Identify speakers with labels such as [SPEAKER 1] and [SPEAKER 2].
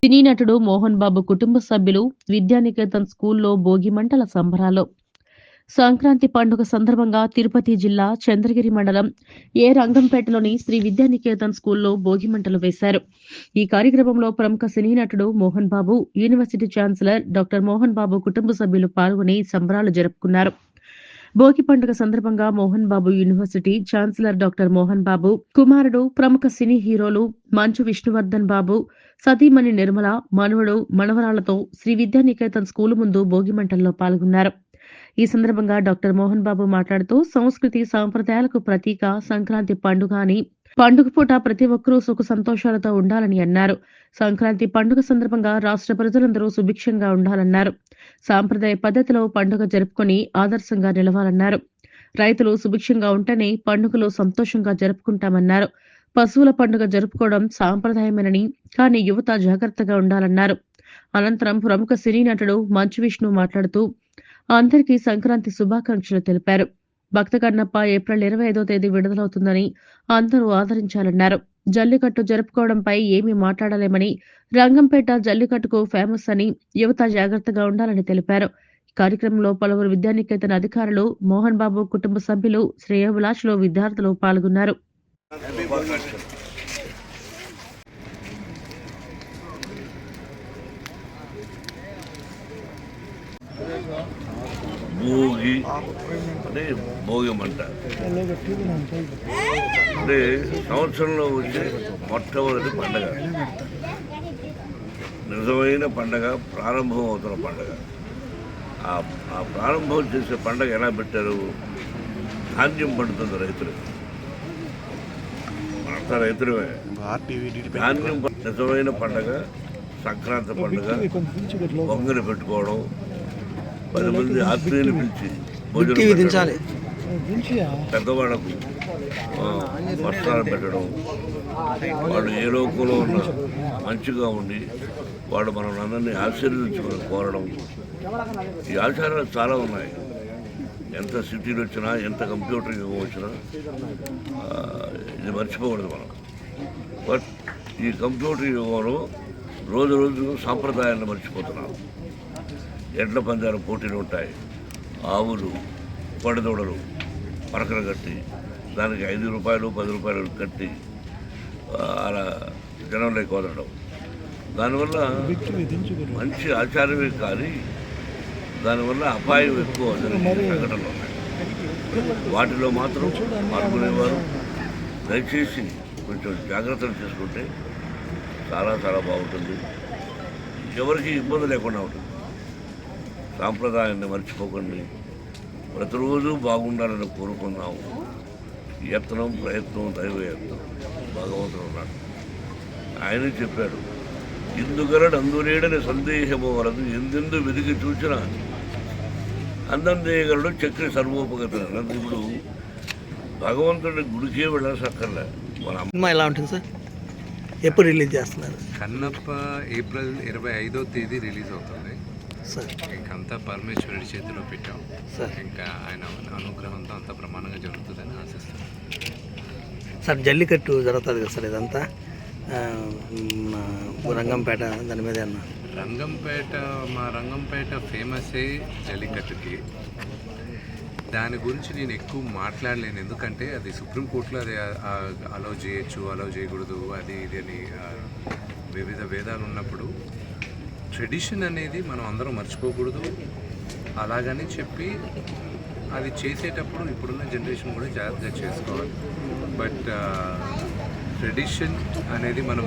[SPEAKER 1] సినీ నటుడు మోహన్ బాబు కుటుంబ సభ్యులు విద్యానికేతన్ స్కూల్లో భోగిమంటల సంబరాలు. సంక్రాంతి పండుగ సందర్భంగా తిరుపతి జిల్లా చంద్రగిరి మండలం రంగంపేటలోని శ్రీ విద్యానికేతన్ స్కూల్లో భోగిమంటలు వేశారు. ఈ కార్యక్రమంలో ప్రముఖ సినీ నటుడు Mohan Babu, university chancellor doctor Mohan Babu కుటుంబ సభ్యులు పాల్గొని సంబరాలు జరుపుకున్నారు. భోగి పండుగ సందర్భంగా Mohan Babu university chancellor doctor Mohan Babu కుమారుడు ప్రముఖ సినీ హీరోలు మంచు విష్ణువర్ధన్ బాబు, సతీమణి నిర్మల, మనవడు, మనవరాలతో శ్రీ విద్యానికేతన్ స్కూలు ముందు భోగిమంటల్లో పాల్గొన్నారు. ఈ సందర్భంగా డాక్టర్ మోహన్ బాబు మాట్లాడుతూ సంస్కృతి సాంప్రదాయాలకు ప్రతీక సంక్రాంతి పండుగ అని, పండుగ పూట ప్రతి ఒక్కరూ సుఖ సంతోషాలతో ఉండాలని అన్నారు. సంక్రాంతి పండుగ సందర్భంగా రాష్ట్ర ప్రజలందరూ సుభిక్షంగా ఉండాలన్నారు. సాంప్రదాయ పద్ధతిలో పండుగ జరుపుకొని ఆదర్శంగా నిలవాలన్నారు. రైతులు సుభిక్షంగా ఉంటేనే పండుగలు సంతోషంగా జరుపుకుంటామన్నారు. పశువుల పండుగ జరుపుకోవడం సాంప్రదాయమేనని, కానీ యువత జాగ్రత్తగా ఉండాలన్నారు. అనంతరం ప్రముఖ సినీ నటుడు మంచు విష్ణు మాట్లాడుతూ అందరికీ సంక్రాంతి శుభాకాంక్షలు తెలిపారు. భక్త కన్నప్ప ఏప్రిల్ 25వ తేదీ విడుదలవుతుందని అందరూ ఆదరించాలన్నారు. జల్లికట్టు జరుపుకోవడంపై ఏమీ మాట్లాడలేమని, రంగంపేట జల్లికట్టుకు ఫేమస్ అని, యువత జాగ్రత్తగా ఉండాలని తెలిపారు. ఈ కార్యక్రమంలో పలువురు విద్యానికేతన్ అధికారులు, మోహన్ బాబు కుటుంబ సభ్యులు, శ్రేయోభిలాషులు, విద్యార్థులు పాల్గొన్నారు.
[SPEAKER 2] భోగి అంటే భోగిమంట అంటే సంవత్సరంలో వచ్చే మొట్టమొదటి పండగ, నిజమైన పండగ, ప్రారంభం అవుతున్న పండగ. ఆ ప్రారంభం చేసే పండగ ఎలా పెట్టారు? ధాన్యం పడుతుంది రైతులకు, అంతా రైతులమే. ధాన్యం నిజమైన పండగ సంక్రాంతి పండుగ. పొంగలి పెట్టుకోవడం, 10 మంది ఆత్మీయులు పిలిచి భోజనం, పెద్దవాళ్ళకు వస్త్రాలు పెట్టడం, వాళ్ళు ఏ లోకంలో ఉన్నా మంచిగా ఉండి వాడు మనం అందరినీ ఆశీర్వదించుకొని కోరడం. ఈ ఆచారాలు చాలా ఉన్నాయి. ఎంత సిటీలు వచ్చినా, ఎంత కంప్యూటర్ యుగం వచ్చినా ఇది మర్చిపోకూడదు మనం. బట్ ఈ కంప్యూటర్ యుగంలో రోజు రోజు సాంప్రదాయాన్ని మర్చిపోతున్నాం. ఎడ్ల పందాల పోటీలు ఉంటాయి. ఆవులు, పడిదోడలు పరకలు కట్టి దానికి 5 రూపాయలు 10 రూపాయలు కట్టి అలా జనంలోకి వదలడం. దానివల్ల మంచి ఆచారమే కానీ దానివల్ల అపాయం ఎక్కువ జరిగే సంఘటనలు ఉన్నాయి. వాటిలో మాత్రం పాల్గొనేవారు దయచేసి కొంచెం జాగ్రత్తలు చేసుకుంటే చాలా చాలా బాగుంటుంది. ఎవరికి ఇబ్బంది లేకుండా ఉంటుంది. సాంప్రదాయాన్ని మర్చిపోకండి. ప్రతిరోజు బాగుండాలని కోరుకున్నాము. యత్నం, ప్రయత్నం, దైవ యత్నం. భగవంతుడు ఉన్నాడు. ఆయనే చెప్పాడు, ఇందుగలడు అందులేడని సందేహము వలదు, ఎందెందు వెదికి చూసిన అందందేయగలడు చక్రి సర్వోపగతుడు. ఇప్పుడు భగవంతుడి గుడికే వెళ్ళసక్కర్లే.
[SPEAKER 3] సినిమా ఎలా ఉంటుంది సార్? ఎప్పుడు రిలీజ్ చేస్తున్నారు?
[SPEAKER 4] కన్నప్ప ఏప్రిల్ 25వ తేదీ రిలీజ్ అవుతుంది
[SPEAKER 3] సార్.
[SPEAKER 4] ఇంకంతా పరమేశ్వరుడి చేతిలో పెట్టాం
[SPEAKER 3] సార్.
[SPEAKER 4] ఇంకా ఆయన అనుగ్రహంతో అంత ప్రమాణంగా జరుగుతుందని ఆశిస్తాం
[SPEAKER 3] సార్. జల్లికట్టు జరుగుతుంది కదా సార్, ఇదంతా రంగంపేట దాని మీద అన్న
[SPEAKER 4] మా రంగంపేట ఫేమసే జల్లికట్టుకి. దాని గురించి నేను ఎక్కువ మాట్లాడలేను, ఎందుకంటే అది సుప్రీంకోర్టులో అది అలౌ చేయొచ్చు, అలౌ చేయకూడదు, అది ఇది అని వివిధ భేదాలు ఉన్నప్పుడు ట్రెడిషన్ అనేది మనం అందరం మర్చిపోకూడదు. అలాగని చెప్పి అది చేసేటప్పుడు ఇప్పుడున్న జనరేషన్ కూడా జాగ్రత్తగా చేసుకోవాలి. బట్ ట్రెడిషన్ అనేది మనం